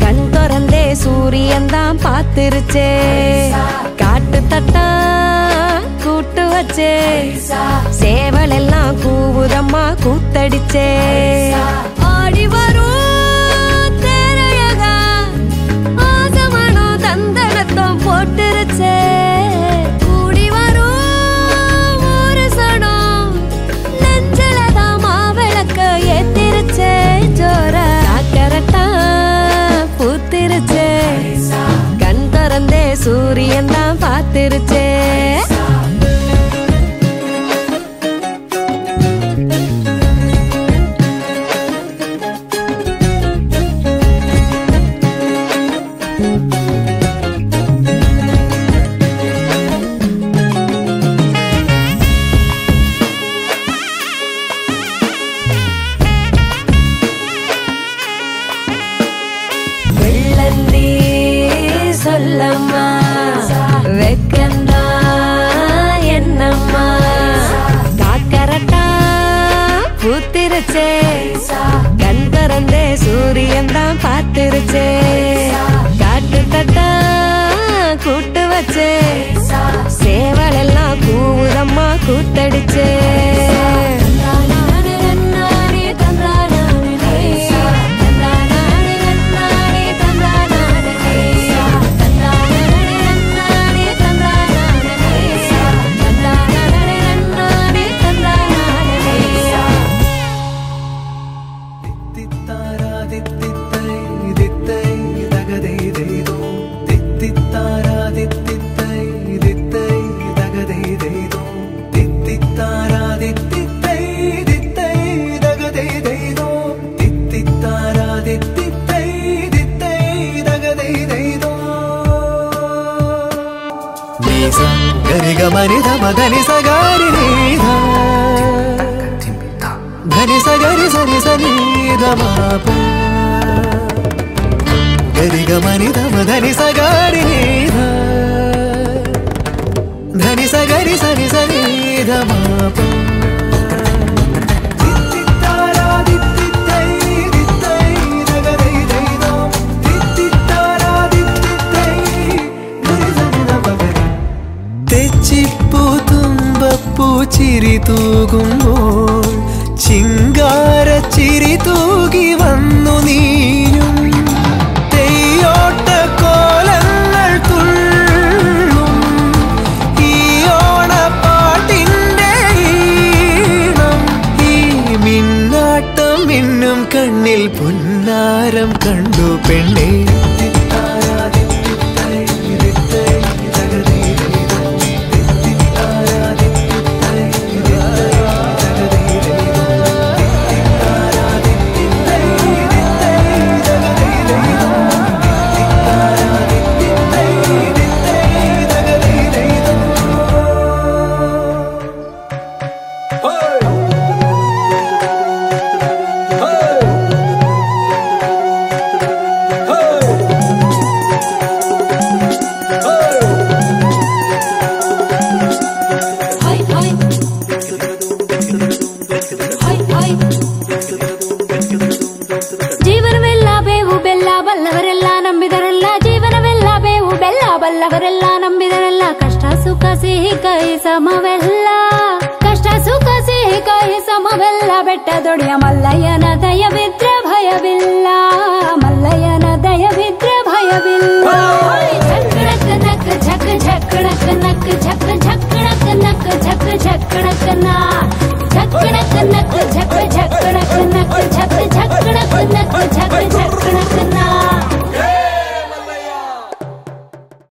கண் திறந்தே சூரியன் தான் பாத்துருச்சே காட்டு தட்டா கூட்டு வச்சே சேவல் எல்லாம் கூவுதம்மா கூத்தடிச்சே ஆடி வரும் தேரையகா ஆசமனோ தந்தனத்தம் போட்டுருச்சே கூடி வரும் ஒரு சடம் நெஞ்சலதான் மாவிளக்க ஏத்திருச்சே ஜோர பூத்திருச்சே கண் திறந்தே சூரியன் தான் பாத்திருச்சே சொல்லம்மா வெக்கந்தா என்னம்மா காக்கரட்டா பூத்திருச்சே கண் திறந்தே சூரியன் தான் பாத்திருச்சே காட்டு தட்டா கூட்டு வச்சே சேவல் எல்லாம் கூவுதம்மா கூத்தடிச்சே గరిగమని ధమ ధని సగారి ధని సగరి సని సని ధమాప గరిగమని ధమ ధని సగారి ధని సగరి సని సని ధమాప ചിരി തൂകുമ്പോൾ ചിങ്കാര ചിരി തൂകി വന്നു നീയും തെയ്യോട്ട കോലങ്ങൾ തുള്ളും ഈ ഓണപ്പാട്ടിൻ്റെ ഈണം ഈ മിന്നാട്ടം മിന്നും കണ്ണിൽ പൊന്നാരം കണ്ടു പെണ്ണേ ಬಲ್ಲವರೆಲ್ಲ ನಂಬಿದರೆಲ್ಲ ಕಷ್ಟ ಸುಖ ಸಿಹಿ ಕೈ ಸಮವೆಲ್ಲ ಕಷ್ಟ ಸುಖ ಸಿಹಿ ಕೈ ಸಮವೆಲ್ಲ ಬೆಟ್ಟದೊಡೆಯ ಮಲ್ಲಯ್ಯನ ದಯವಿದ್ರೆ ಭಯವಿಲ್ಲ ಮಲ್ಲಯ್ಯನ ದಯವಿದ್ರೆ ಭಯವಿಲ್ಲ ಝಕ್ ನಕ್ ಝಕ್ ಝಕ್ ನಕ್ ಝಕ್